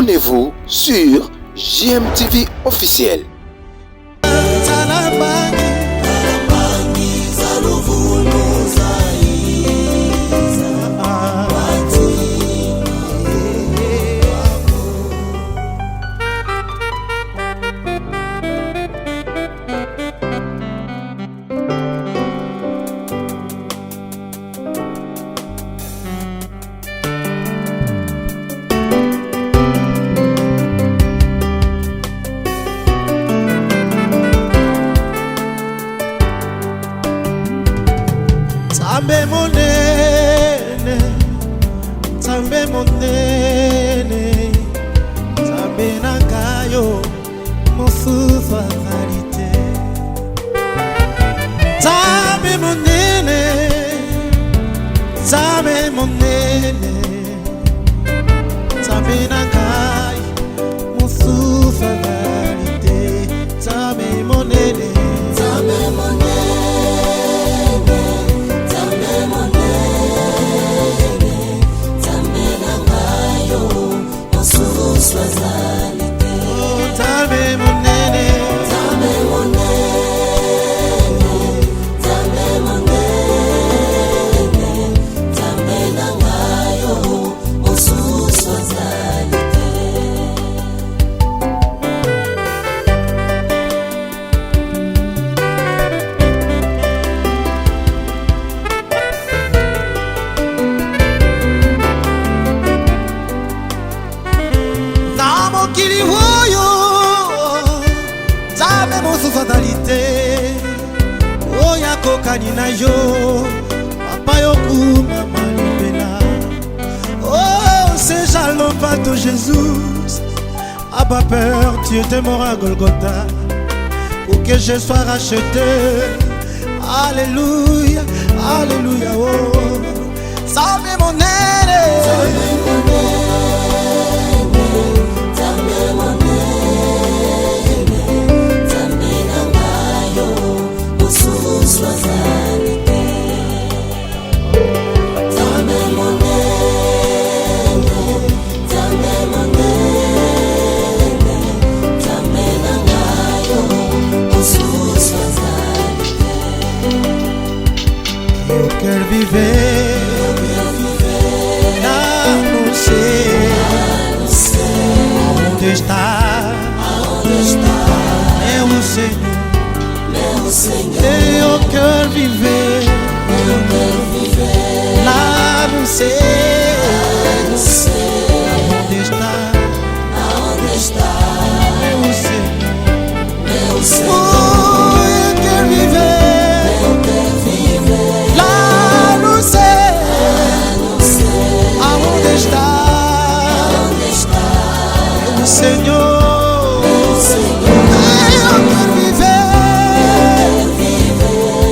Abonnez-vous sur JMTV officiel. Tambe monene, tambe nangayo, mofufa valite. Tambe monene, tambe nangayo, mofufa valite. Tambe monene, tambe monene. Kanina yo, papa yo kuma malipena. Oh, ces jalons pas de Jésus. A pas peur, tu étais mort à Golgotha pour que je sois racheté. Alléluia, alléluia. Oh, salve mon aide. Quer viver, não sei aonde está, meu Senhor. Eu quero viver, lá não sei aonde está, meu Senhor. Oh, eu quero viver. Senhor, eu quero viver,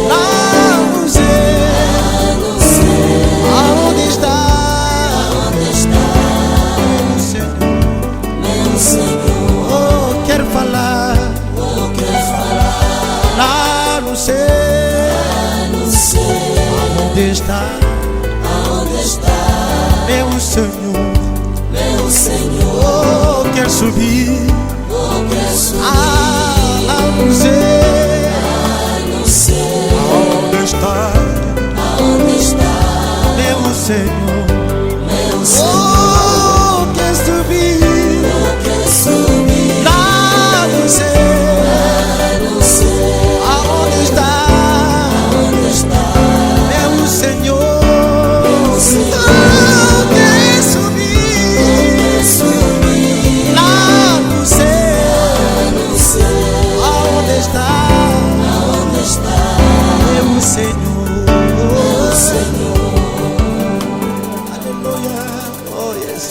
lá no céu, aonde está, meu Senhor, oh, quero falar, lá no céu, aonde está, meu Senhor, oh, quero subir, no céu, aonde está, meu Senhor, oh, quero subir, lá no céu, aonde está, meu Senhor, oh, quero subir, lá no céu, aonde está, meu Senhor, aleluia, oh yes.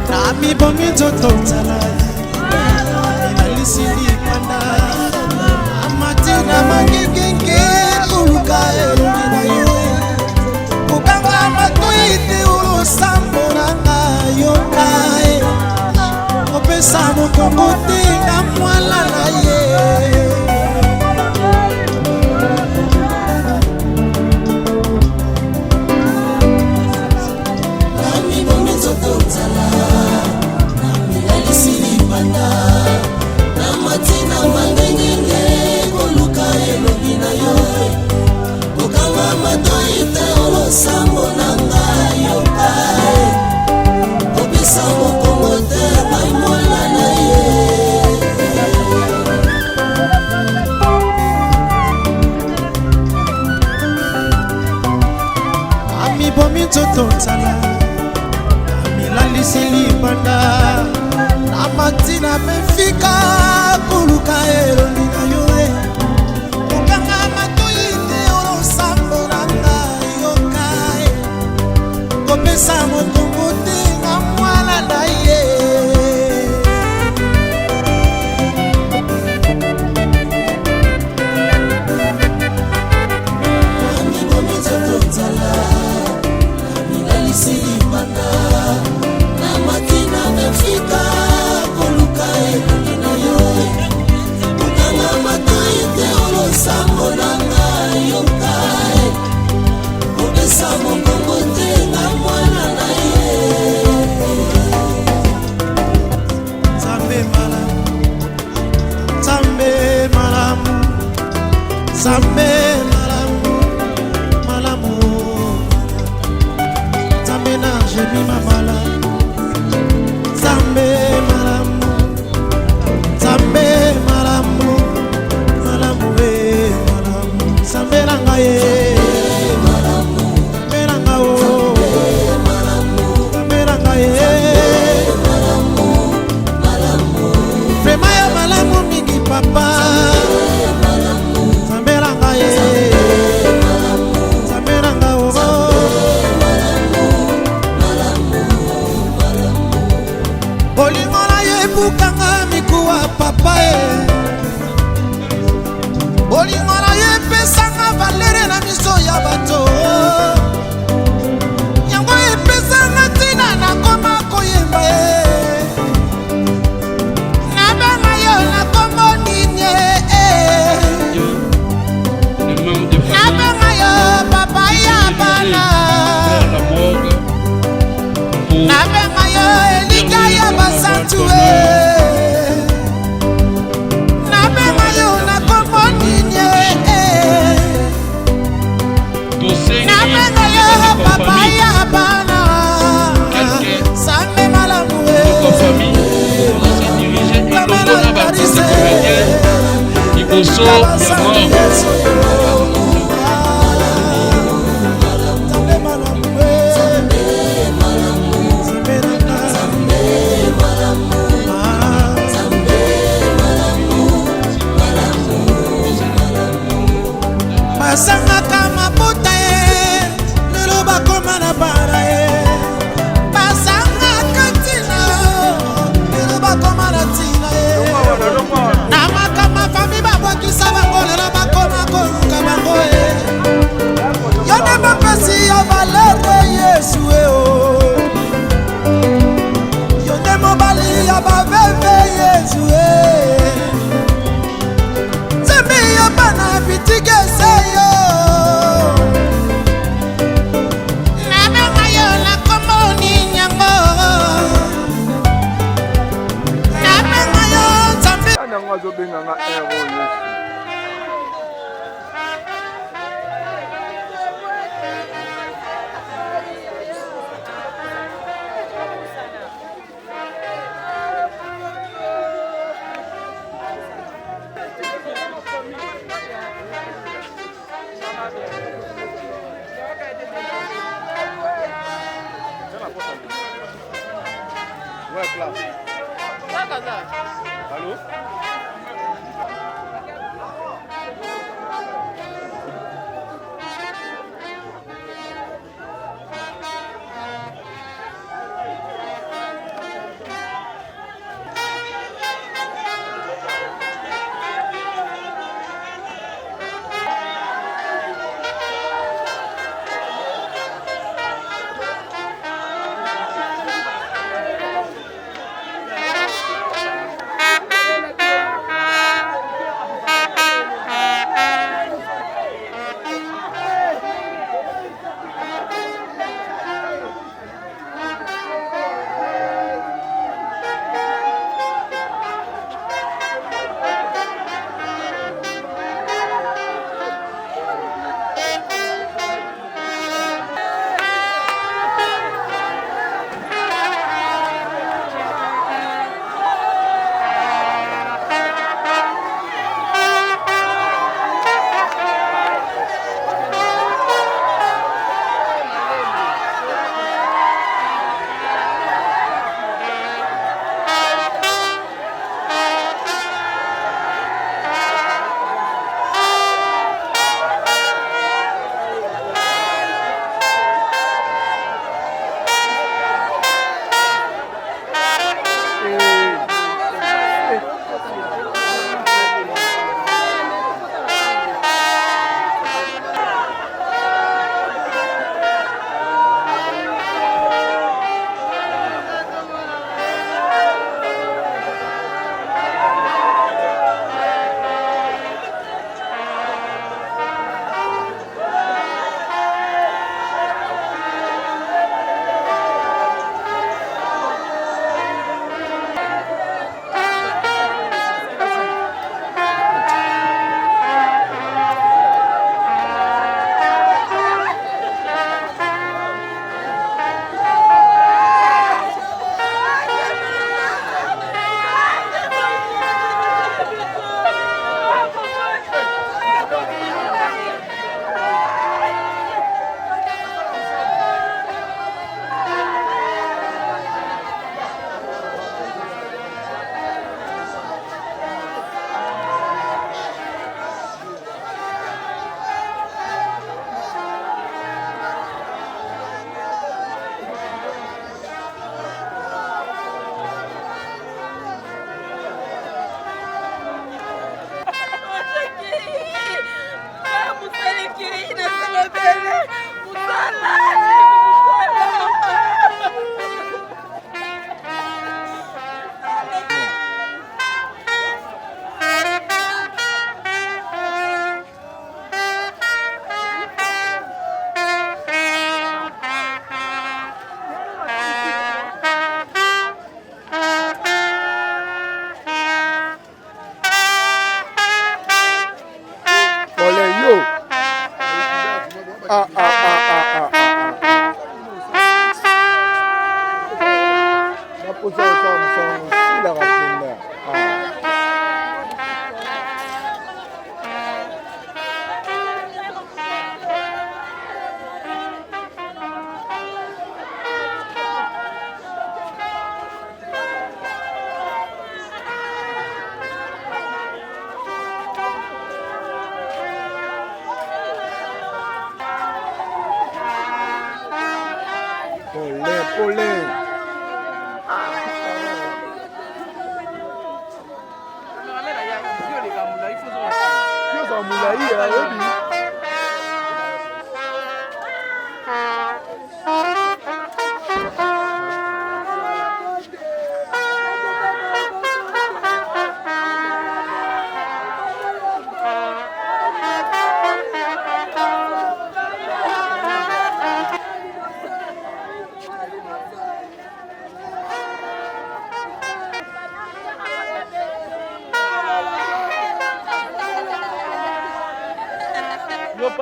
Nami bongi joto tala, inalisili panda, amatina magigenge uluka elina yo, ukanga matoite ulosambo na yo kae, opesa mokongo te. nalisi libanda na matina mefika koluka elongi na yo kokanga matoi te olosambo na ngai yokai kopesa mokongo te nga mwana na ye Zambe malamu, malamu, Zambe na jemima malamu, Zambe malamu, Zambe malamu, malamu malamu, Zambe nanga ye, malamu, Zambe nanga o, Zambe nanga ye, malamu, malamu, vrema ya malamu mingi papa. Papa bolingo na ye pesanga valere na miso ya bato yango epesanga ntina nakoma koyemba ye nabanga yo nakombo nini nabanga yo papa ya bana nabanga yo elika ya basantu Liboso ya basangaka maputa ye lelo bakoma na bara ye basangaka ntina lelo bakoma na ntina ye na makama fami babwakisa bango lelo bakoma koluka bango ye yo nde mapesi ya valere yesu e o yo nde mobali ya baveve yesu e nzambe ya bana bitigese yo nabenga yo nakomoni nyango nabenga yo nzambe nango azobenganga ero yesu ouais, place. Allô?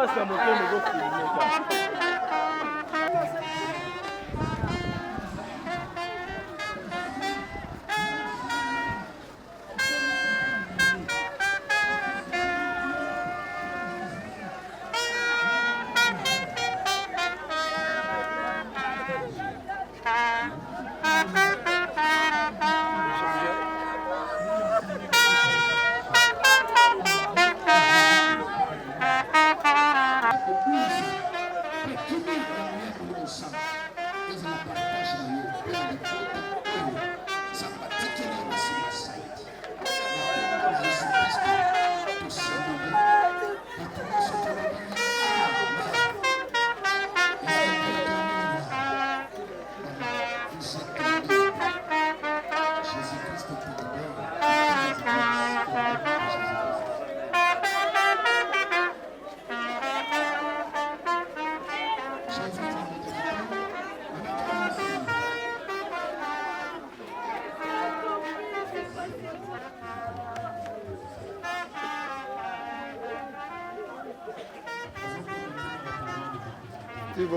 passe la moto, mais go filmer ça.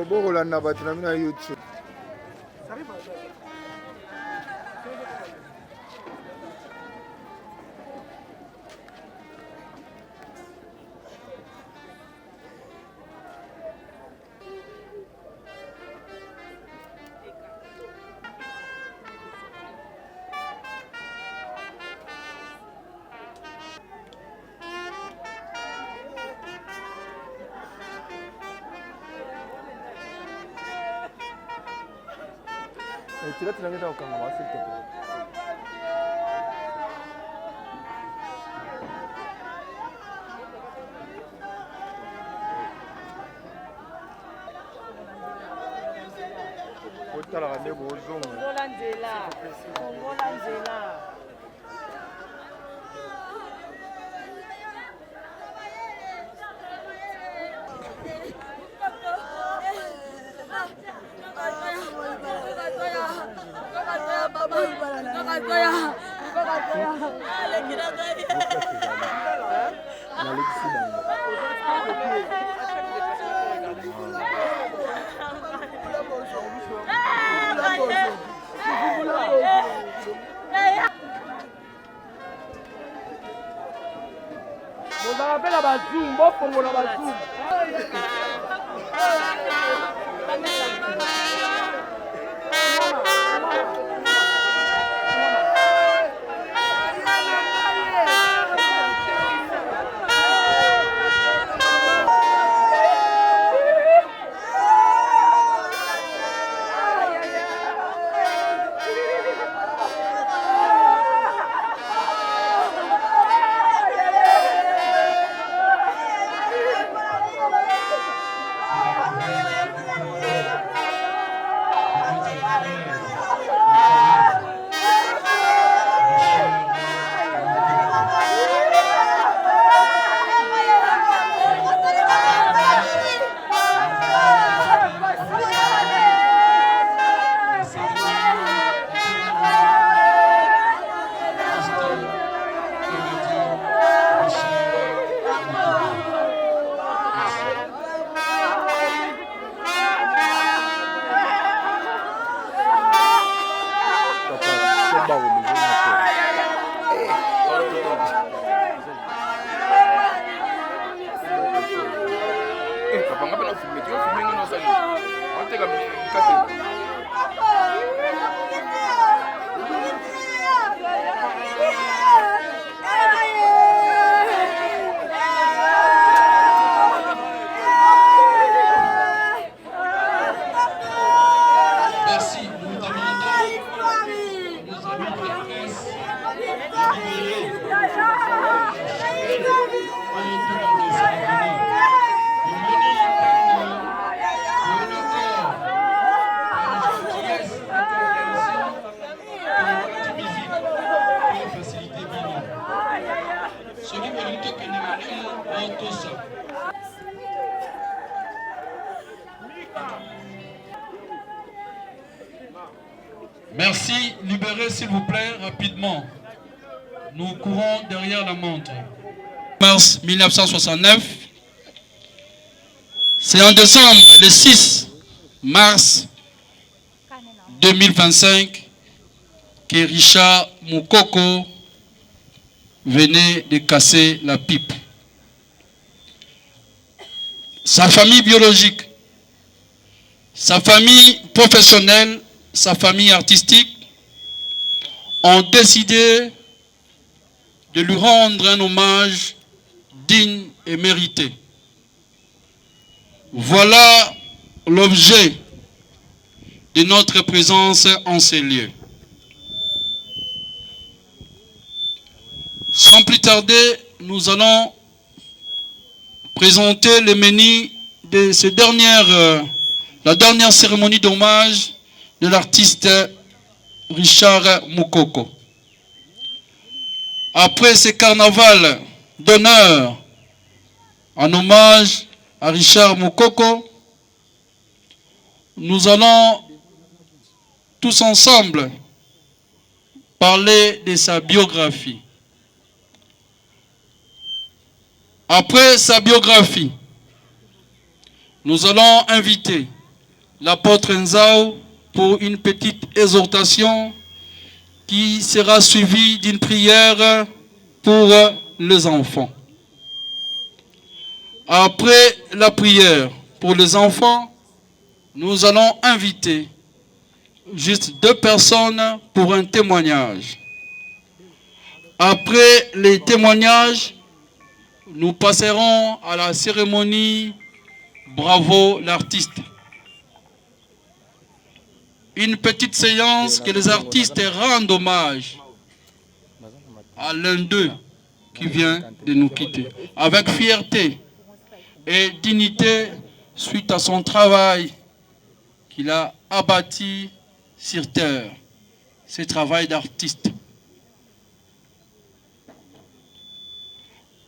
bokolanda bato na bino na YouTube. Tu l'as au Kangama, s'il te plaît. On appelle la bazoum, bon pour la bazoum. Yeah. Merci, libérez s'il vous plaît rapidement. Nous courons derrière la montre. Mars 1969, c'est en décembre, le 6 mars 2025, que Richard Mukoko venait de casser la pipe. Sa famille biologique, sa famille professionnelle, sa famille artistique ont décidé de lui rendre un hommage digne et mérité. Voilà l'objet de notre présence en ces lieux. Sans plus tarder, nous allons présenter le menu de la dernière cérémonie d'hommage de l'artiste Richard Mukoko. Après ce carnaval d'honneur en hommage à Richard Mukoko, nous allons tous ensemble parler de sa biographie. Après sa biographie, nous allons inviter l'apôtre Nzao pour une petite exhortation qui sera suivie d'une prière pour les enfants. Après la prière pour les enfants, nous allons inviter juste 2 personnes pour un témoignage. Après les témoignages, nous passerons à la cérémonie Bravo l'artiste. Une petite séance que les artistes rendent hommage à l'un d'eux qui vient de nous quitter. Avec fierté et dignité suite à son travail qu'il a abattu sur terre. Ce travail d'artiste.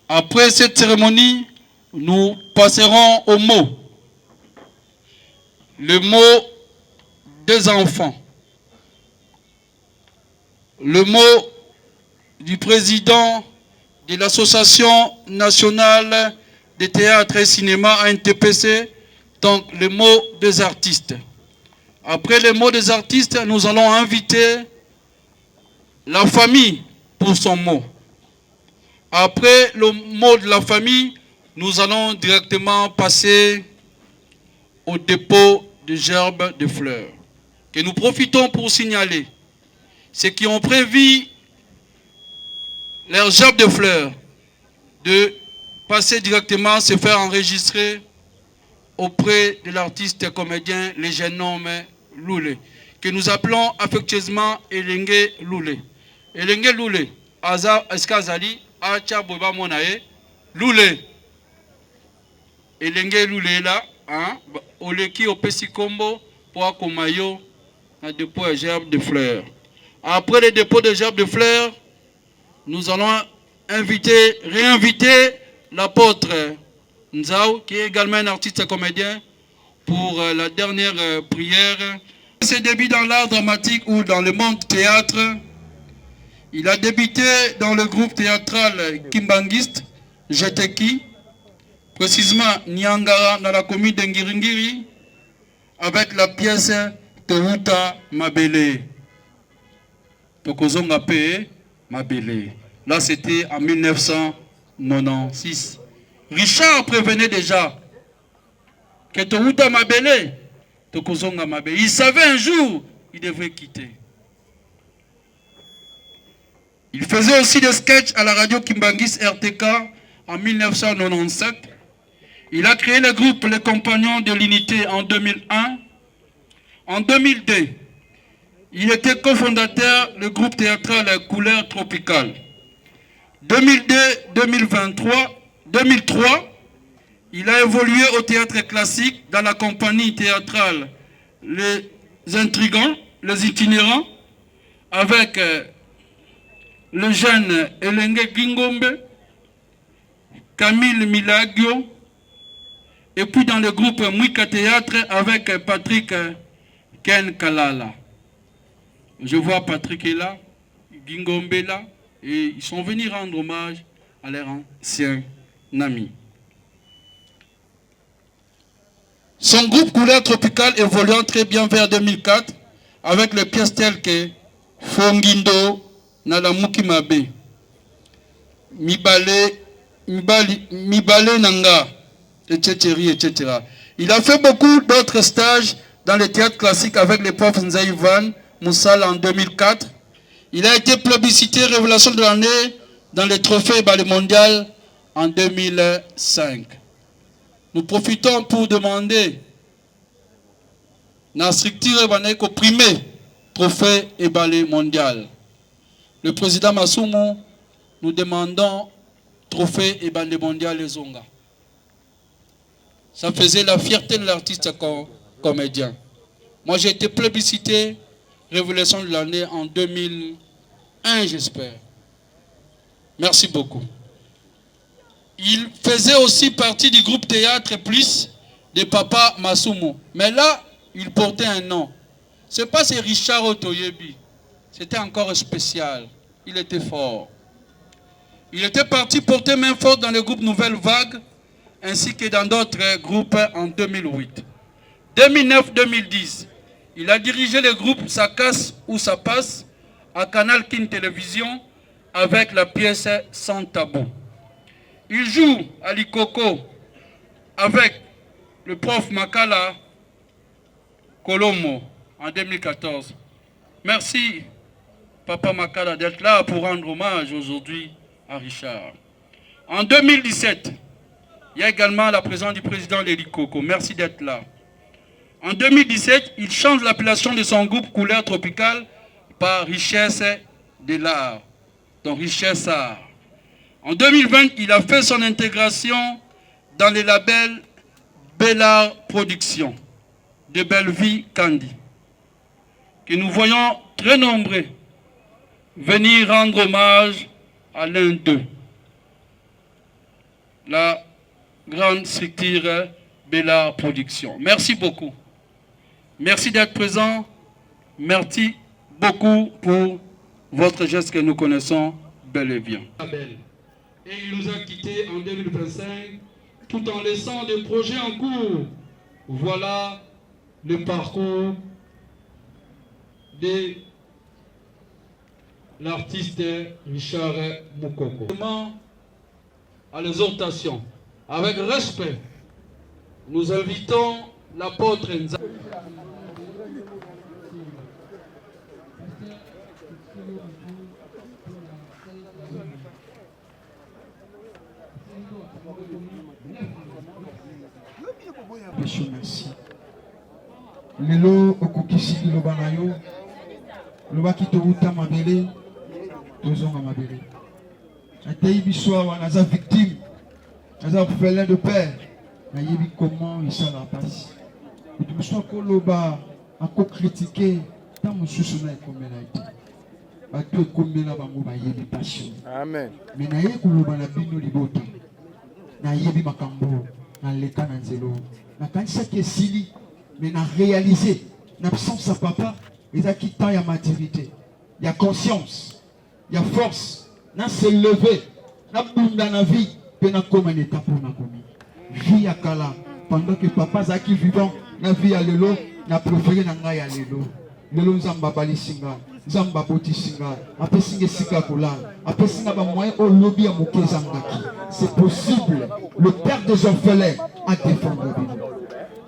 Après cette cérémonie, nous passerons au mot. Le mot des enfants. Le mot du président de l'Association nationale de théâtre et cinéma ANTPC, donc le mot des artistes. Après le mot des artistes, nous allons inviter la famille pour son mot. Après le mot de la famille, nous allons directement passer au dépôt de gerbes de fleurs. Et nous profitons pour signaler ceux qui ont prévu leurs gerbes de fleurs de passer directement se faire enregistrer auprès de l'artiste comédien le jeune homme Loulé, que nous appelons affectueusement Elenge Loulé. Elenge Loulé, Aza Eskazali, Acha Boba Monae, Loulé. Elenge Loulé là, hein, Oleki Opesi Kombo, Poakomayo, un dépôt de gerbes de fleurs. Après le dépôt de gerbes de fleurs, nous allons réinviter l'apôtre Nzao, qui est également un artiste comédien, pour la dernière prière. Ses débuts dans l'art dramatique ou dans le monde théâtre, il a débuté dans le groupe théâtral Kimbangiste, Jeteki, précisément Nyangara, dans la commune d'Ngiringiri, avec la pièce Tehuta Mabele. Tokozonga pe Mabele. Là, c'était en 1996. Richard prévenait déjà que Touta Mabele, Tokozonga Mabele. Il savait un jour, il devrait quitter. Il faisait aussi des sketchs à la radio Kimbangis RTK en 1997. Il a créé le groupe Les Compagnons de l'Unité en 2001. En 2002, il était cofondateur du groupe théâtral Couleur Tropicale. 2003, il a évolué au théâtre classique dans la compagnie théâtrale Les Intrigants, Les Itinérants, avec le jeune Elenge Gingombe, Camille Milagio, et puis dans le groupe Mwika Théâtre avec Patrick Ken Kalala. Je vois Patrick est là, Gingombe est là, et ils sont venus rendre hommage à leur ancien ami. Son groupe Couleur Tropicale évoluant très bien vers 2004 avec les pièces telles que Fongindo, Nalamuki Mabe, Mibale Nanga, etc. Il a fait beaucoup d'autres stages dans le théâtre classique avec les profs Nzaïvan Moussal en 2004. Il a été plébiscité révélation de l'année dans les trophées Ballet Mondial en 2005. Nous profitons pour demander la structure au premier trophée et Ballet Mondial. Le président Masumu, nous demandons trophée et Ballet Mondial les Zonga. Ça faisait la fierté de l'artiste comédien. Moi, j'ai été plébiscité révélation de l'année en 2001, j'espère. Merci beaucoup. Il faisait aussi partie du groupe Théâtre Plus de Papa Masumu. Mais là, il portait un nom. Ce n'est pas c'est Richard Otoyebi. C'était encore spécial. Il était fort. Il était parti porter main forte dans le groupe Nouvelle Vague, ainsi que dans d'autres groupes en 2008. 2009-2010, il a dirigé le groupe Ça casse ou ça passe à Canal King Télévision avec la pièce Sans tabou. Il joue à l'Ikoko avec le prof Makala Kolomo en 2014. Merci, Papa Makala, d'être là pour rendre hommage aujourd'hui à Richard. En 2017, il y a également la présence du président de l'Ikoko. Merci d'être là. En 2017, il change l'appellation de son groupe Couleur Tropicale par Richesse de l'Art, donc Richesse Art. En 2020, il a fait son intégration dans le label Bellard Productions de Belleville Candy, que nous voyons très nombreux venir rendre hommage à l'un d'eux, la grande structure Bellard Productions. Merci beaucoup. Merci d'être présent. Merci beaucoup pour votre geste que nous connaissons bel et bien. Et il nous a quittés en 2025 tout en laissant des projets en cours. Voilà le parcours de l'artiste Richard Mukoko. À l'exhortation, avec respect, nous invitons l'apôtre Nza. Merci. Lelo okukisi liloba na yo lobaki touta mabele tozonga mabele atei biso awa naza victime naza orphelin de père nayebi comment esala pasi kutu mosusu akoloba akocritiquer ntan mosusu na ekomela ete bato ekomela bango bayebi pasi Amen. me naye koloba na bino libota nayebi makambo na leta na nzelo nakanisaki esili mais na réalisé l'absence à papa les acquis temps y a maturité y a conscience y a force na se lever na bunda na vie pe na comme un état pour na komi vie à kala pendant que papa zaki vivant na vie à lelo na préféré na ngai ya lelo nzamba balisinga Zamba Botisinga, après Singa Sika Kola, après Singa Bamoye, au lobby à Mokezangaki. C'est possible. Le père des orphelins a défendu.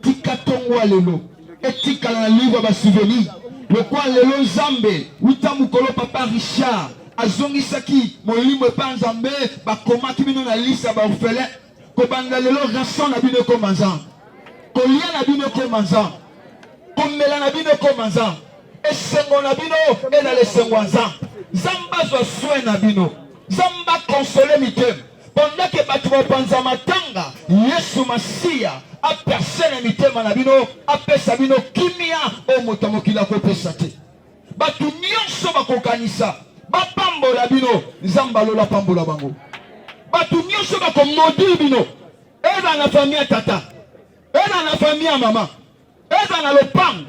Tika Tongwa Lelo, et Tika la livre va souvenir. Le quoi Lelo Zambe, Witamukolo Papa Richard, Azongi Saki, Molimo Panzambe, Bakoma Kimino na liste à orphelin, Kobanda Lelo Rasson na bino Komanzan, Kolia na bino Komanzan, Komela na bino Komanzan. Et sengo na bino et dans les sengwanza zamba zo soin na bino zamba consoler mitem pendant que batu banza matanga Yesu Masia a personne mitem na bino a pesa bino kimia o motomo kila ko pesa te batu nyonso bakokanisa bapambola bino zamba lola pambola bango batu nyonso bakomodi bino et dans la famille tata et dans la famille maman et dans le pang.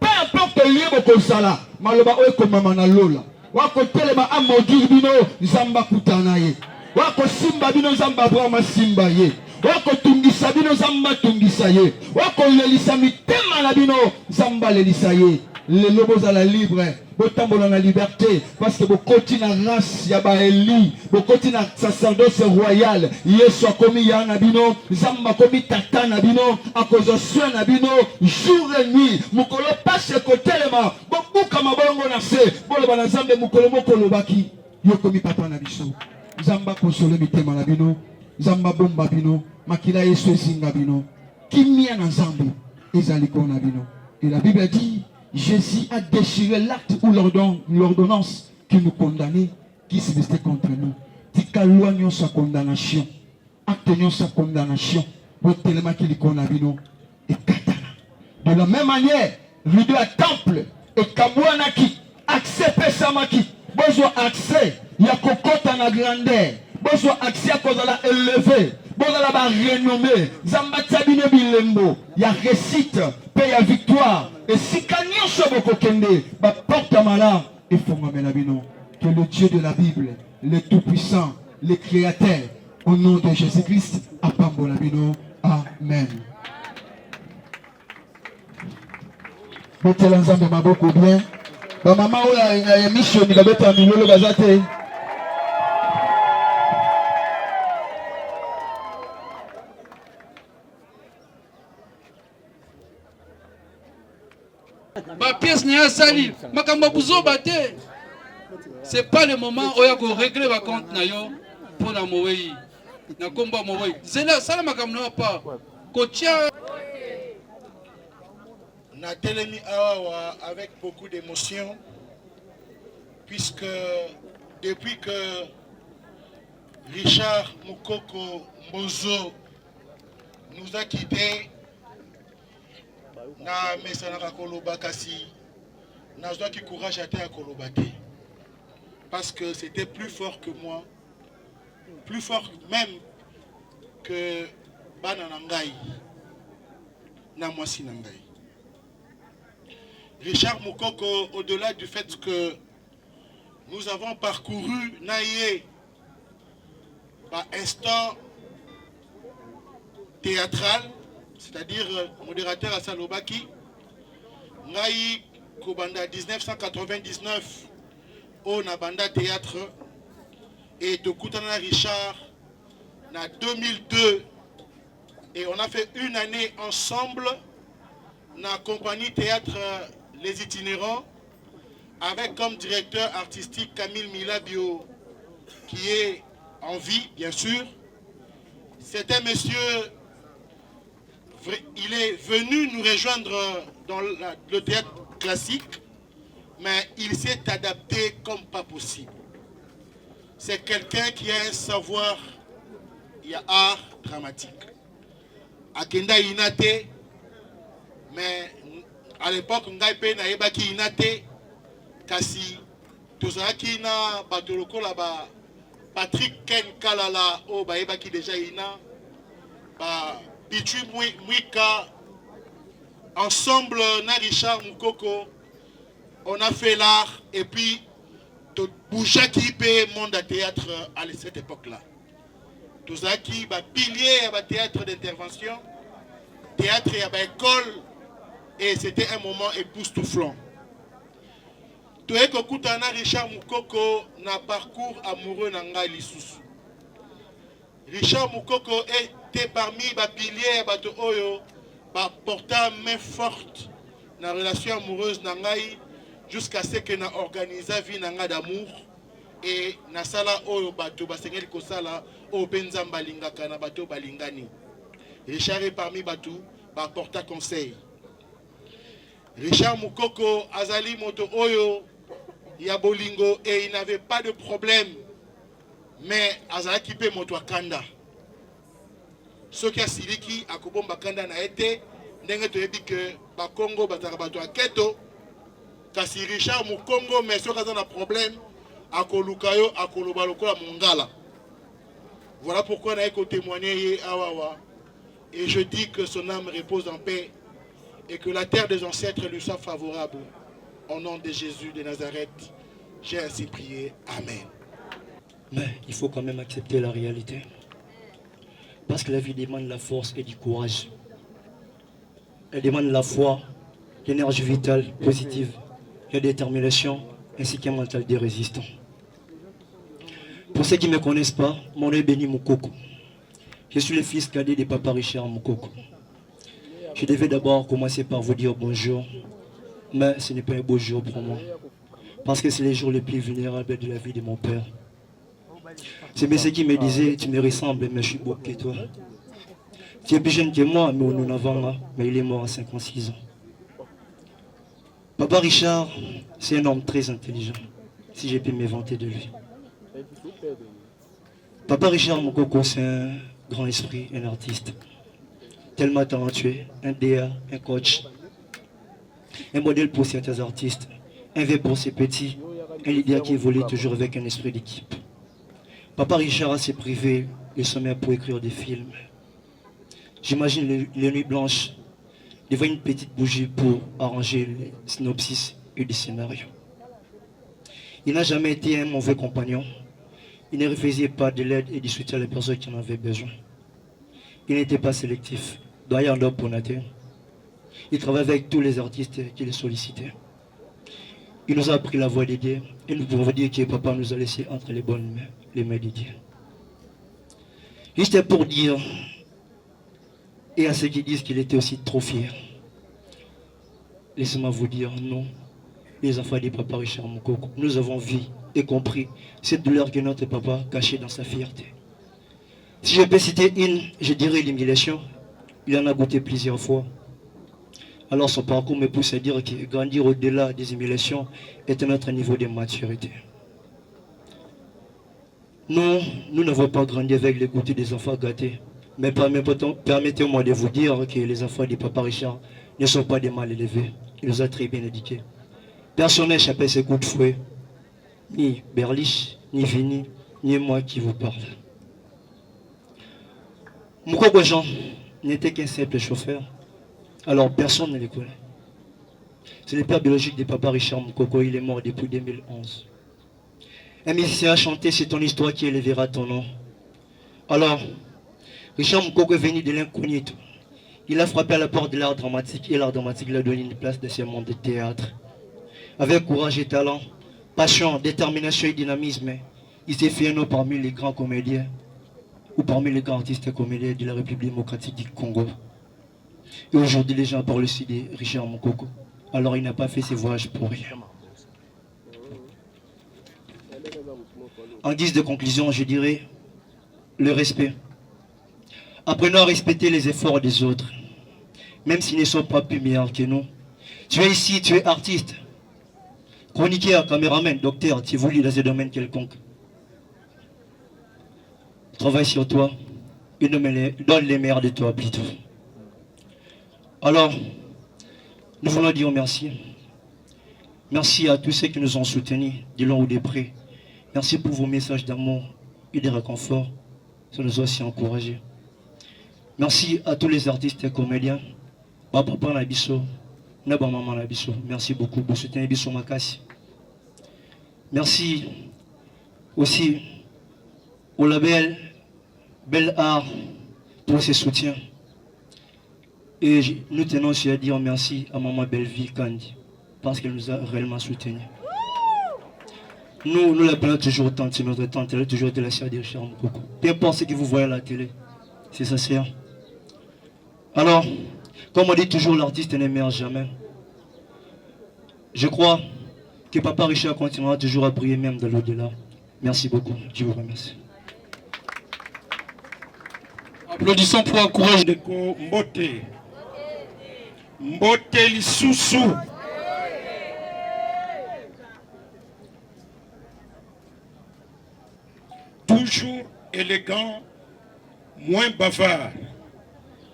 Peu importe le lieu de Sala, Maloba Oeko Mamana Lola. Wako Telema Amodi Bino, Zamba Kutanaye. Wako Simba Bino Zamba Brahma Simba Ye. Wako Tungisa Bino Zamba Tungisa Ye. Wako Lelisami Tema Bino Zamba Lelisaye. Les lobos à la libre, botambo dans la liberté, parce que beaucoup de race yaba Eli, beaucoup de sacerdoce royal, Yesu a commis Yanabino, Zamba commis Tata Nabino, à cause de soin Nabino, jour et nuit, Mukolo passe côté les mains, beaucoup comme un bon nassé, Bolobana Zambe Mukolo Mokolo Baki, Yo commis Papa Nabiso, Zamba consolé Mitema Nabino, Zamba Bomba Bino, Makila Yesu Zingabino, Kimia Nazambi, Ezaliko Nabino. Et la Bible dit, Jésus a déchiré l'acte ou l'ordonnance qui nous condamnait, qui subsistait contre nous. Tikalouagnon sa condamnation. Actenions sa condamnation. Pour tellement qu'il y condamne et katana. De la même manière, rideau à temple et kabouanaki, accès pesamaki, besoin accès, il y a cocotte en grandeur, besoin accès à cause de la élevé, besoin de la renommée, Zambatabine Bilembo, il y a récite, paix à victoire. Et si Kanyon Soboko Kende, porte à malin, et Fongamelabino, que le Dieu de la Bible, le Tout-Puissant, le Créateur, au nom de Jésus-Christ, à Pambolabino, Amen. Mettez l'ensemble de beaucoup bien. Maman, il y a une mission, il y a un million de gazate. Ma pièce n'est pas salie. C'est pas le moment où il faut régler ma compte pour la mourir. Na combat mourir. Zela ça ma kamna pas. Kotia na telemi awa avec beaucoup d'émotion puisque depuis que Richard Mukoko Mbozo nous a quittés na mesanaka koloba kasi nazwa ki courage ate ya koloba te parce que c'était plus fort que moi, plus fort même que bana nangai na mwasi nangai. Richard Mukoko, au-delà du fait que nous avons parcouru naïe par instant théâtral, c'est-à-dire modérateur à Salobaki, Naï Kobanda 1999 au Nabanda Théâtre et de Koutana Richard en 2002 et on a fait une année ensemble dans la compagnie Théâtre Les Itinérants avec comme directeur artistique Camille Milabio qui est en vie bien sûr. C'est un monsieur, il est venu nous rejoindre dans le théâtre classique, mais il s'est adapté comme pas possible. C'est quelqu'un qui a un savoir, il y a art dramatique. Akenda Inate, mais à l'époque, Ngaipe na Ebaki Inate, Kasi, Tozaki na Batoloko là-bas, Patrick Ken Kalala, oh, bah Ebaki déjà Ina, bah Pichu Mwika, ensemble, na Richard Mukoko, on a fait l'art et puis Boujaki paye monde à théâtre à cette époque-là. Tozaki, bah pilier à théâtre d'intervention, théâtre et à école, et c'était un moment époustouflant. toyeko kutana Richard Mukoko na parcours amoureux na ngai lisusu. Richard Mukoko était parmi les piliers bato oyo ba porta main forte na relation amoureuse na ngai jusqu'à ce que na organisa vie na ngai d'amour et na sala oyo bato basengeli ko sala o penzamba lingaka na bato balingani. Richard est parmi bato ba porta conseil. Richard Mukoko azali moto oyo ya bolingo et il n'avait pas de problème. Mais azala kipe moto akanda. Soki asiliki akobomba kanda na ete ndenge toyebi que ba Congo bataka bato aketo kasi Richard Mukongo mais soki aza na problème akoluka yo akoloba lokola mongala. Voilà pourquoi na eko témoigner ye awawa et je dis que son âme repose en paix et que la terre des ancêtres lui soit favorable. Au nom de Jésus de Nazareth, j'ai ainsi prié. Amen. Mais il faut quand même accepter la réalité. Parce que la vie demande la force et du courage. Elle demande la foi, l'énergie vitale, positive, la détermination, ainsi qu'un mental de résistant. Pour ceux qui ne me connaissent pas, mon nom est Béni Mukoko. Je suis le fils cadet de Papa Richard Mukoko. Je devais d'abord commencer par vous dire bonjour, mais ce n'est pas un beau jour pour moi. Parce que c'est les jours les plus vulnérables de la vie de mon père. C'est monsieur qui me disait, tu me ressembles, mais je suis beau que toi. Tu es plus jeune que moi, mais nous n'avons pas, mais il est mort à 56 ans. Papa Richard, c'est un homme très intelligent, si j'ai pu me vanter de lui. Papa Richard Mukoko, c'est un grand esprit, un artiste, tellement talentueux, un DA, un coach, un modèle pour certains artistes, un V pour ses petits, un leader qui évolue toujours avec un esprit d'équipe. Papa Richard a ses privés, le sommeil pour écrire des films. J'imagine les nuits blanches, devant une petite bougie pour arranger les synopsis et les scénarios. Il n'a jamais été un mauvais compagnon. Il ne refusait pas de l'aide et du soutien à les personnes qui en avaient besoin. Il n'était pas sélectif. D'ailleurs, pour Naté. Il travaillait avec tous les artistes qui le sollicitaient. Il nous a appris la voie des dieux et nous pouvons dire que papa nous a laissé entre les bonnes mains, les mains des dieux. Juste pour dire, et à ceux qui disent qu'il était aussi trop fier, laissez-moi vous dire, non, les enfants de papa Richard Mukoko, nous avons vu et compris cette douleur que notre papa cachait dans sa fierté. Si je peux citer une, je dirais l'humiliation. Il en a goûté plusieurs fois. Alors son parcours me pousse à dire que grandir au-delà des humiliations est un autre niveau de maturité. Nous n'avons pas grandi avec les goûters des enfants gâtés. Mais permettez-moi de vous dire que les enfants de papa Richard ne sont pas des mal élevés. Il nous a très bien éduqués. Personne n'a échappé ses coups de fouet. Ni Berlich, ni Vini, ni moi qui vous parle. Mukoko Jean n'était qu'un simple chauffeur. Alors personne ne le connaît. C'est le père biologique de papa Richard Mukoko, il est mort depuis 2011. Un musicien a chanté, c'est ton histoire qui élèvera ton nom. Alors, Richard Mukoko est venu de l'incognito. Il a frappé à la porte de l'art dramatique et l'art dramatique lui a donné une place dans ce monde de théâtre. Avec courage et talent, passion, détermination et dynamisme, il s'est fait un nom parmi les grands comédiens ou parmi les grands artistes et comédiens de la République démocratique du Congo. Et aujourd'hui, les gens parlent aussi de Richard Mukoko. Alors, il n'a pas fait ses voyages pour rien. En guise de conclusion, je dirais le respect. Apprenons à respecter les efforts des autres, même s'ils ne sont pas plus meilleurs que nous. Tu es ici, tu es artiste, chroniqueur, caméraman, docteur, tu évolues dans un domaine quelconque. Travaille sur toi et donne les meilleurs de toi plutôt. Alors, nous voulons dire merci. Merci à tous ceux qui nous ont soutenus, de loin ou de près. Merci pour vos messages d'amour et de réconfort. Ça nous a aussi encouragés. Merci à tous les artistes et comédiens. Papa Nabiso, Naba Maman Nabiso. Merci beaucoup pour soutenir Nabiso Makassi. Merci aussi au label Bel Art pour ses soutiens. Et nous tenons aussi à dire merci à Maman Belleville Kandi parce qu'elle nous a réellement soutenus. Nous l'appelons toujours tante, c'est notre tante, elle a toujours été la sœur de Richard Moukoko. Peu importe ce que vous voyez à la télé, c'est sa sœur. Alors, comme on dit toujours, l'artiste n'émerge jamais. Je crois que Papa Richard continuera toujours à briller même de l'au-delà. Merci beaucoup, je vous remercie. Applaudissons pour encourager. Ndeko Mbote. Mbote Lisusu. Toujours élégant, moins bavard,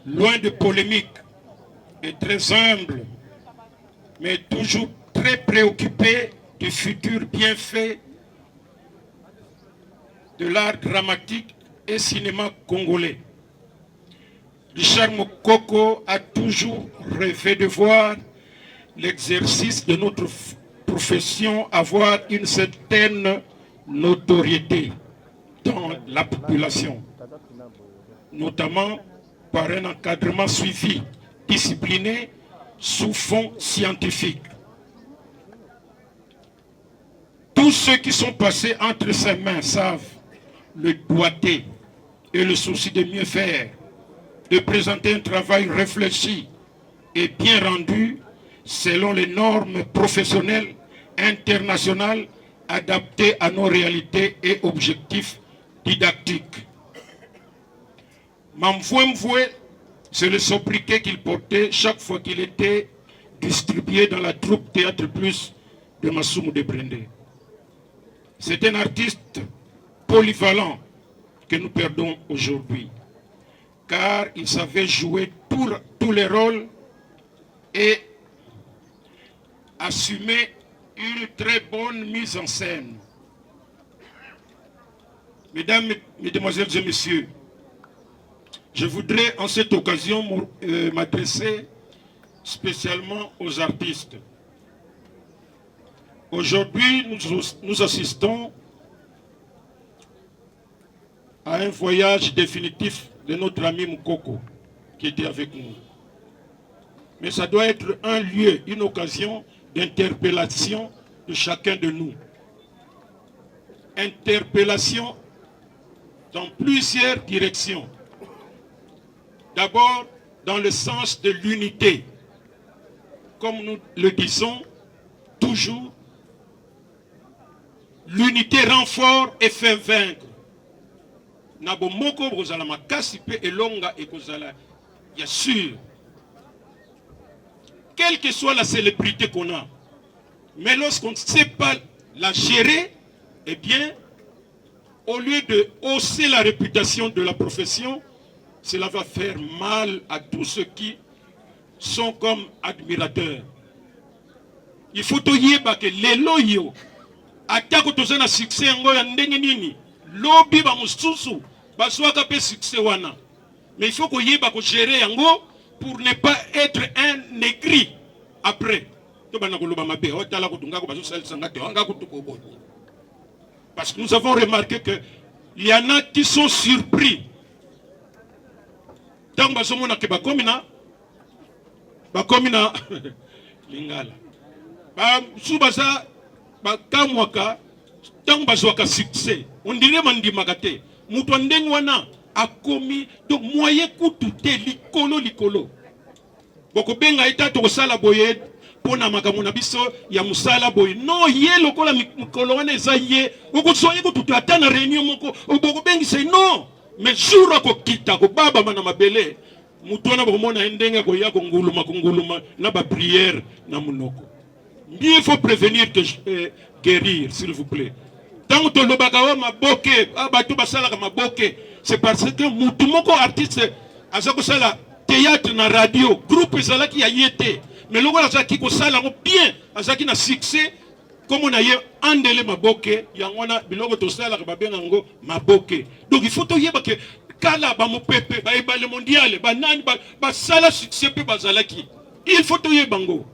loin de polémique et très humble, mais toujours très préoccupé du futur bienfait de l'art dramatique et cinéma congolais. Richard Moukoko a toujours rêvé de voir l'exercice de notre profession avoir une certaine notoriété dans la population, notamment par un encadrement suivi, discipliné, sous fond scientifique. Tous ceux qui sont passés entre ses mains savent le doigté et le souci de mieux faire, de présenter un travail réfléchi et bien rendu selon les normes professionnelles internationales adaptées à nos réalités et objectifs didactiques. Mamvoué, c'est le sobriquet qu'il portait chaque fois qu'il était distribué dans la troupe Théâtre Plus de Massoumou de Brendé. C'est un artiste polyvalent que nous perdons aujourd'hui, car il savait jouer tous les rôles et assumer une très bonne mise en scène. Mesdames, Mesdemoiselles et Messieurs, je voudrais en cette occasion m'adresser spécialement aux artistes. Aujourd'hui, nous assistons à un voyage définitif de notre ami Moukoko qui était avec nous. Mais ça doit être un lieu, une occasion d'interpellation de chacun de nous. Interpellation dans plusieurs directions. D'abord, dans le sens de l'unité. Comme nous le disons toujours, l'unité rend fort et fait vaincre. Nabo moko bozala makasi pe elonga ekozala ya sûr. Quelle que soit la célébrité qu'on a, mais lorsqu'on ne sait pas la gérer, eh bien, au lieu de hausser la réputation de la profession, cela va faire mal à tous ceux qui sont comme admirateurs. Il faut toyeba que les loyaux, atako tozana succès ngo ya ndenge nini, lobi ba mususu, ba swaka pe succès wana. Mais il faut qu'on yeba ko gérer yango pour ne pas être un négri après. Parce que nous avons remarqué qu'il y en a qui sont surpris. Tant que bakomina lingala subaza bakamwaka tant bazwaka succès on dirait mandimagate mutu ndenge wana akomi donc moyen kutu te likolo boko benga eta to sala boye pona makambo na biso ya musala boye non ye lokola mikolo wana eza ye okosoye kutu ata na réunion moko boko bengi c'est non. Mais jour ko kita ko baba mana mabele mutu na bomona ndenga ko ya ko nguluma na ba prière na munoko. Il faut prévenir que guérir s'il vous plaît. Tant que le bagawa maboke abatu basala ka maboke c'est parce que mutu moko artiste azako sala théâtre na radio groupe ezala ki yete mais lokola azaki ko sala bien azaki na succès comme on a eu andele maboke yangona biloko to sala ka babenga ngo maboke. Donc il faut toyeba que kala ba mo pepe ba le mondial ba nani ba sala succès pe bazalaki il faut toyeba ngo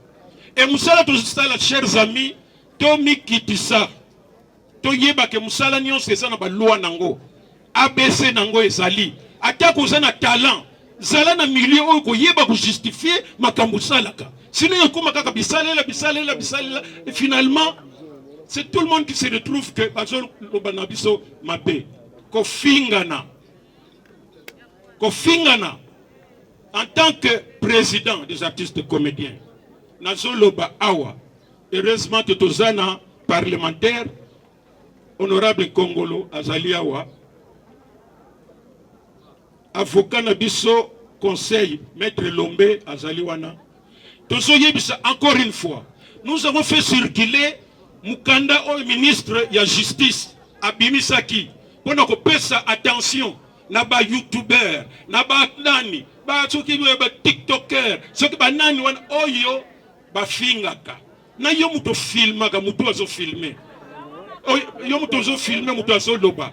et musala to sala chers amis Tomi Kitisa toyeba que musala nyonso eza na ba loi nango ABC nango ezali atako zana talent zala na milieu oyo koyeba ko justifier makambo salaka sinon yakoma kaka bisalela et finalement c'est tout le monde qui se retrouve que bazo lobanabiso mabe. Kofingana. Kofingana. En tant que président des artistes comédiens, nazo loba awa. Heureusement que tozana parlementaire, honorable Kongolo azali awa. Avocat nabiso conseil, maître Lombe azaliwana. Encore une fois, nous avons fait circuler Mukanda au ministre de la Justice, Abimisaki, pour nous faire attention, naba YouTuber, naba nani, ba TikToker, ceux qui nani wan oyo ba fingaka. Na yo muto filmaka, muto azo filmer. Yo muto azo filmer, muto azo loba.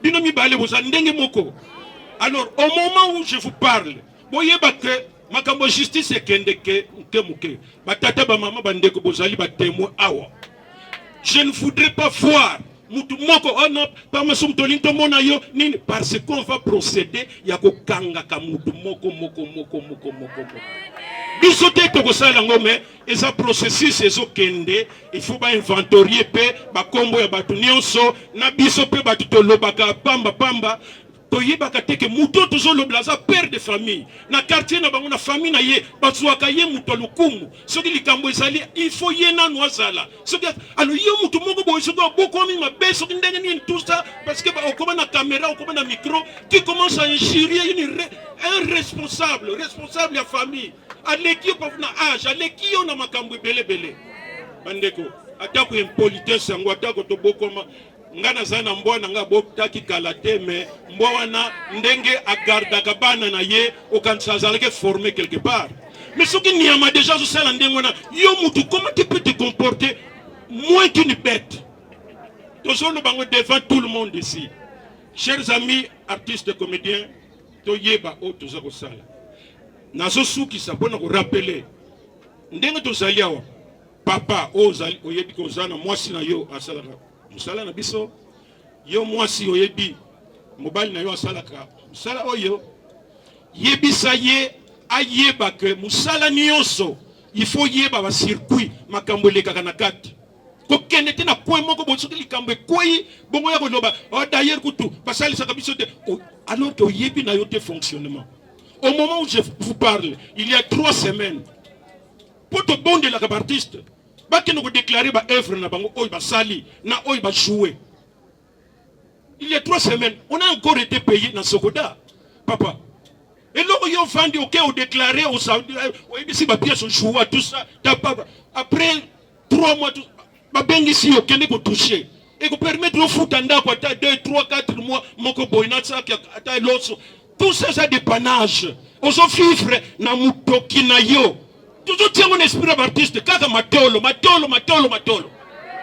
Bino mi bale boza ndenge moko. Alors, au moment où je vous parle, voyez que ma justice est je ne voudrais pas voir parce qu'on va procéder, il y a et ça processus il faut inventorier ba kombo ya batu nyonso na biso pe batu tolobaka pamba pamba. Toyebaka teke muto tozo loblaza père de famille na quartier na bango na famille na ye batsuaka ye muto lukumu soki likambo ezali il faut ye na noazala soki alors yo muto moko boy soki bokomi mabe soki ndenge ni tout ça parce que okoma na caméra okoma na micro qui commence à injurier un responsable ya famille aleki ko na âge aleki yo na makambo belebele bandeko atako impolitesse ngo atako to bokoma ngana zana mbona nga botaki kalate mais mbona ndenge agardaka bana na ye okansazaleke formé quelque part mais ce qui n'y a déjà sur ça ndengona yo mutu comment tu peux te comporter moins qu'une bête tozolo bango devant tout le monde ici chers amis artistes comédiens toyeba o tozako sala nazo suki sa pona ko rappeler ndenge tozali awa papa ozali oyebi ko zana mwasi na yo asala musala na biso yo mwasi oyebi mobali na yo asalaka musala oyo yebisa ye ayeba ke musala nyonso il faut yeba ba circuit makambo elekaka na kati ko kende te na kwe moko bosoki likambo ekoi bongo ya koloba d'ailleurs kutu basalisaka biso te alors que oyebi na yo te fonctionnement au moment où je vous parle il y a 3 semaines pour te bon de la artiste baki nous déclarer ba œuvre na bango oy ba sali na oy ba jouer. Il y a 3 semaines, on a encore été payé dans Sokoda, papa. Et là ils ont vendu au cas où déclaré au Saoudi, si ma pièce jouer tout ça, après 3 mois ma bengi si au Kenya pour toucher et qu'on permettre au foot anda quoi 2, 3, 4 mois moko boina ça qui a l'autre tout ça ça dépannage. On s'en fifre na mutoki na yo. Toujours tiens mon esprit d'artiste, quand matolo.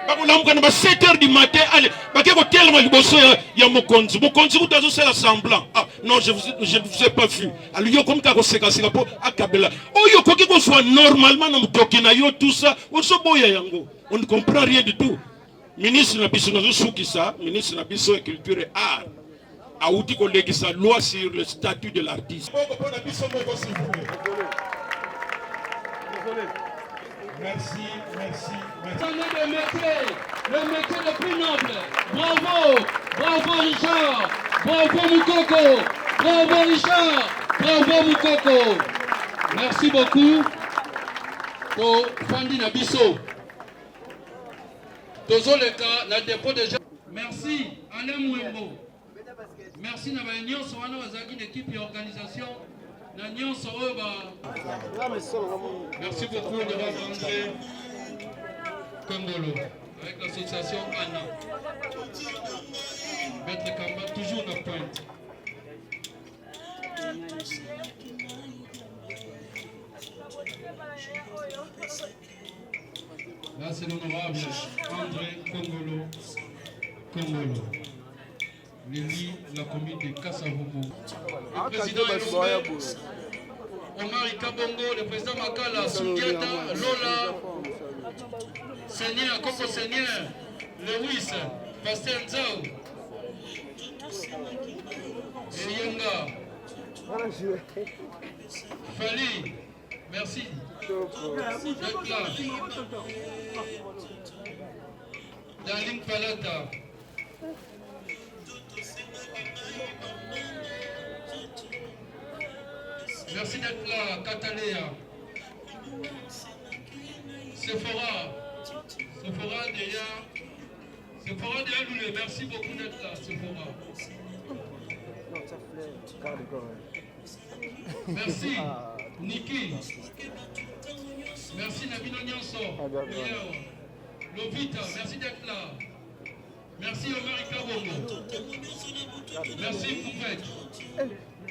Bakolamka na 7h du matin, allez, bakeko tellement liboso ya mokonzi. Mokonzi utazo sala semblant. Ah non, je vous ai pas vu. Alors yo comme ka ko seka po akabela. Oh yo koki ko soit normalement na mutoki na yo tout ça, on so boya yango. On ne comprend rien du tout. Ministre na biso nazo sukisa, ministre na biso de culture et art. A outi ko legisa loi sur le statut de l'artiste. Merci. Le métier le plus noble. Bravo Richard, bravo Moukoko, bravo Richard, bravo Moukoko. Merci beaucoup pour Fandi Nabiso. Tozoleka, la dépôt de gens. Merci Alain Mouembo. Merci Nabaignon, Soana Wazaki, l'équipe et organisation. Merci beaucoup de André Kongolo avec l'association Anna. Maître Kamba, toujours la pointe. Là, c'est l'honorable André Kongolo. L'élu de la commune de Kassavubu. Le président Omar Ikabongo, le président Makala, Sundiata, Lola, Seigneur, Coco Seigneur, Lewis, Pasteur Nzao, Elienga, Fali, merci d'être là. Darling Palata. Merci d'être là, Cataléa. Sephora déjà Loulé, merci beaucoup d'être là, Sephora. Merci, Niki. Merci, Nabino Nyonso. Lovita, merci d'être là. Merci, Omar Ikabongo. Merci, Poupette.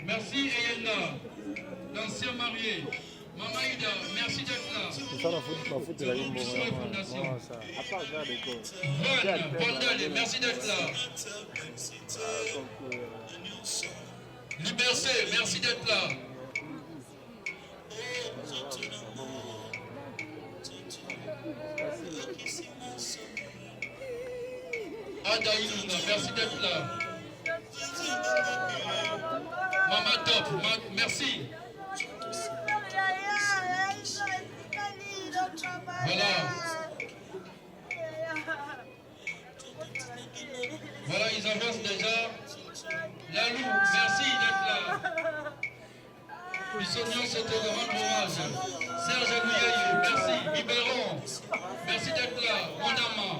Merci, Eyenda, l'ancien marié. Mama Ida, merci d'être là. C'est ça la faute de la Fondation. Van, Vandale, merci d'être là. Liberté, merci d'être là. Ada Ilunga, merci d'être là. Mama Top, merci. Voilà, ils avancent déjà. Lalou, merci d'être là. Bissognon, c'était le rendre hommage. Serge Agouyaye, merci. Biberon, merci d'être là. Monama,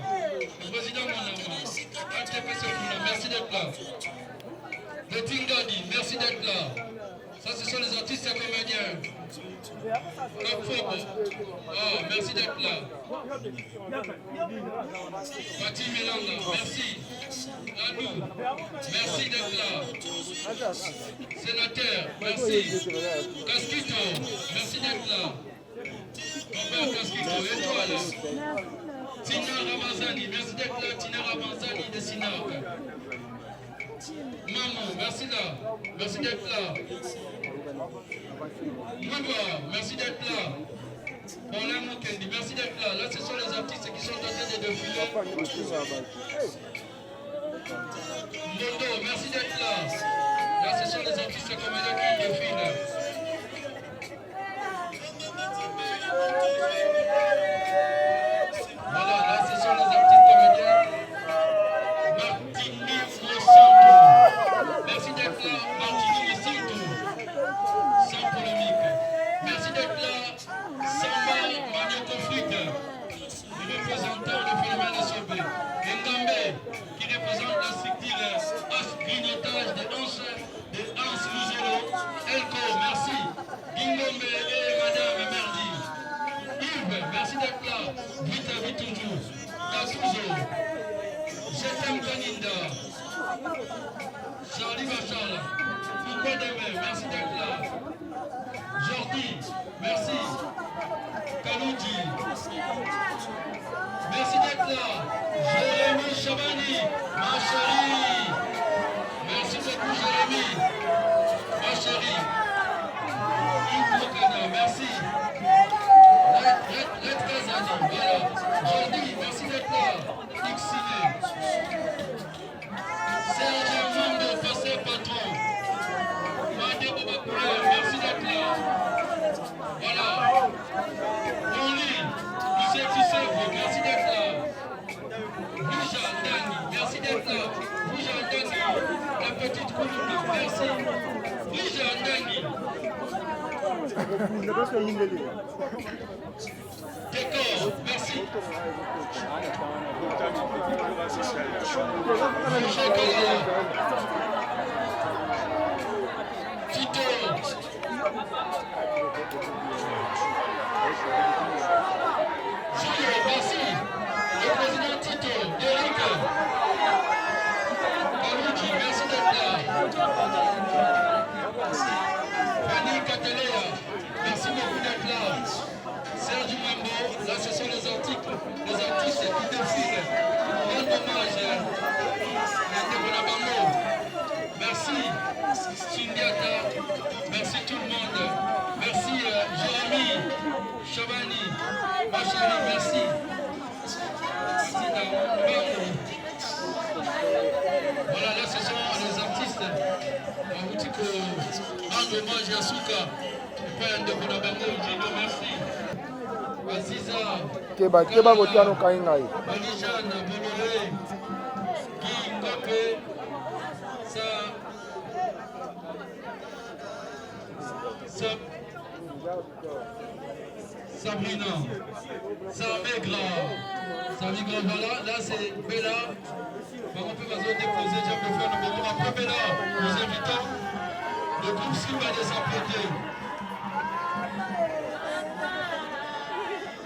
le président Monama. RTPC Funa, merci d'être là. Le Tingadi, merci d'être là. Ça, ce sont les artistes et comédiens. Merci d'être là. Fatih Milanga, merci. Ladou, merci d'être là. Sénateur, merci. Casquito, merci d'être là. Robert Casquito, étoile. Tina Ramazani, merci d'être là. Tina Ramazani de Sinac. Maman, merci là. Merci d'être là. Mouba, merci d'être là. Paulin Mokendi, merci d'être là. Là, ce sont les artistes qui sont en train de défiler. Mondo, merci d'être là. Là, ce sont les artistes comédiens qui défilent. Voilà, là, ce sont les artistes comédiens. Martini Mosanto, merci d'être là. Martini Mosanto, sans polémique. Merci d'être là. Samba Manu Conflict, le représentant du phénomène SOB. Ngambe, qui représente la structure grignotage de Hans Luzolo. Elko, merci. Gingombe et Madame Merdi. Yves, merci d'être là. Vita Vituju, Katuzo, Jetem Kaninda, Charlie Bachal, Foucault Deme, merci d'être là. Jordi, merci. Kaloudi, merci d'être là. Jérémy Chabani, ma chérie. Merci beaucoup Jérémy, ma chérie. Yves Mokana, merci. Let Kazani, voilà. Jordi, merci d'être là. Xine. Serge Mando, passé patron. Mandé Bobakoula, merci d'être là. Voilà. Oli, Michel Tissèvre, merci d'être là. Bouja Dani, merci d'être là. Bouja Dani, la petite Koulouna, merci. Bouja Dani. Décor, merci. Tito. Julio, merci. Le président Tito, Eric. Kaluji, merci d'être là. Fanny Katelea, merci beaucoup d'être là. Serge Mambo, là ce sont les artistes qui défilent. Rendre hommage à Ndebonabamo. Merci Chindiata, merci tout le monde. Merci Jérémy, Chabani, ma chérie, merci. Voilà, là ce sont les artistes. On vous dit que rendre hommage à Souka, le père Ndebonabamo, merci. Aziza, Keba Botiano Kaingai. Malijana, Bololé. Sabrina, Samegra, voilà, là c'est Bella. On peut déposer, j'ai pu faire le moment. Après Bella, nous invitons le groupe Simba de s'apprêter.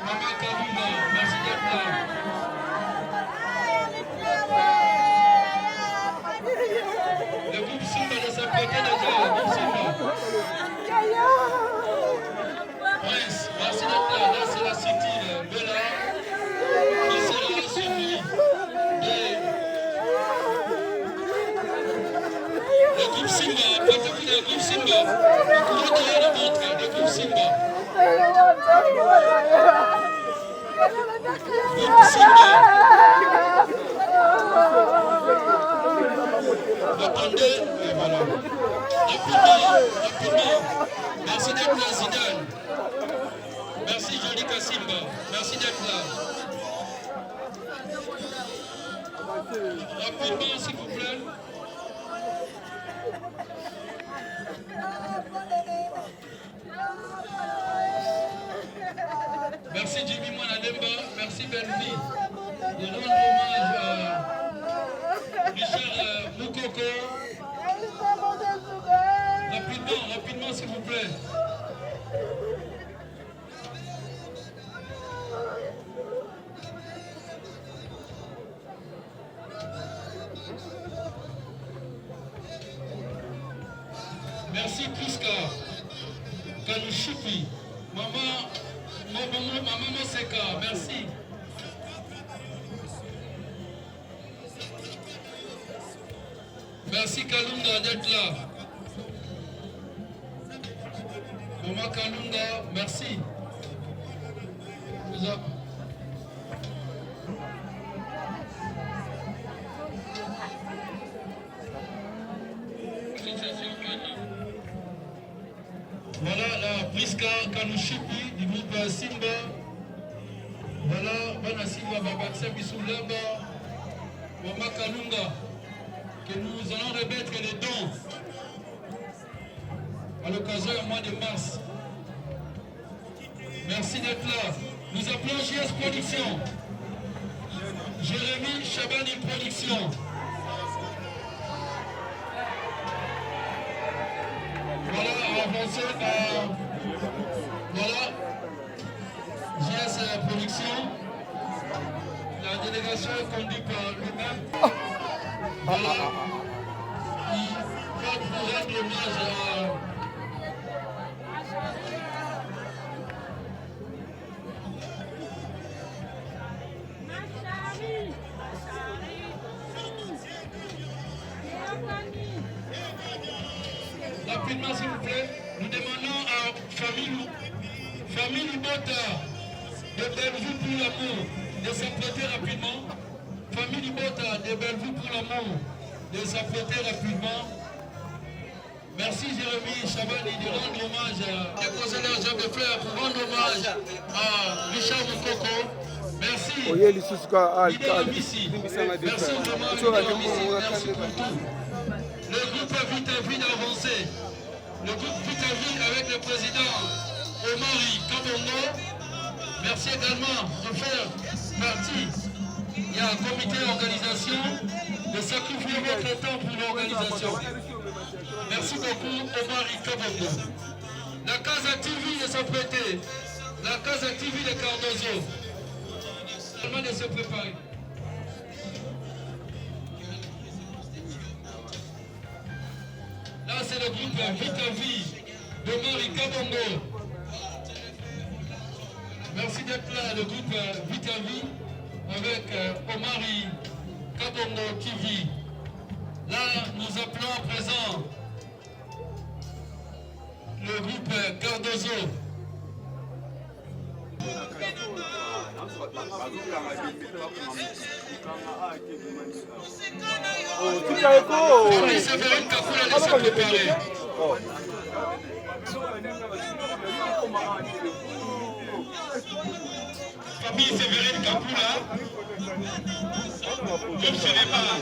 Maman Kalumba, merci d'être là. Le groupe Simba de s'apprêter déjà, le groupe Simba. Prince, merci d'être là. Là c'est la City, Bella, qui sera suivi. Le groupe Simba, prêtez-vous le groupe Simba. Le courant de la montre, le groupe Simba. Groupe Simba. Attendez, et voilà. Rapidement. Merci d'être là, Zidane. Merci, Jolika Simba. Merci d'être là. Rapidement, s'il vous plaît. Merci Jimmy Mwanademba, merci Belfi. De rendre hommage à Richard Moukoko. Rapidement s'il vous plaît. Merci Priska, Kanushipi, Maman Moseka, merci. Merci Kalunga d'être là. Maman Kalunga, merci. Voilà la Priska Kanushipi du groupe Simba. Voilà, Bana Simba Babaksa Bisoulaba, Mama Kalunga, que nous allons remettre les dons à l'occasion du mois de mars. Merci d'être là. Nous appelons JS Production, Jérémy Chabani Production. Voilà, avancer voilà, JS Production. La délégation est conduite par lui-même. Voilà, il va pour rendre hommage à rapidement s'il vous plaît, nous demandons à famille Libota de Bellevue pour l'amour de s'apprêter rapidement. Famille Libota de Bellevue pour l'amour de s'apprêter rapidement. Merci Jérémy Chabani de rendre hommage à déposer l'argent de fleurs pour rendre hommage à Richard Moukoko. Merci. Merci vraiment, merci pour tout. Le groupe a vite d'avancer. Le groupe vite avec le président Omari Kabongo. Merci également de faire partie. Il y a un comité d'organisation de sacrifier votre temps pour l'organisation. Merci beaucoup Omari Kabongo. La Casa TV de s'apprêter. La Casa TV de Cardozo. Seulement de se préparer. Là, c'est le groupe Vita Vie de Marie Kabongo. Merci d'être là, le groupe Vita Vie avec Omari Kabongo qui vit. Là, nous appelons à présent le groupe Cardozo. Famille Sévérine Kakula laisse se préparer. Famille Sévérine Kakula, n'observez pas.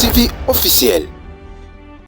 GMTV officiel.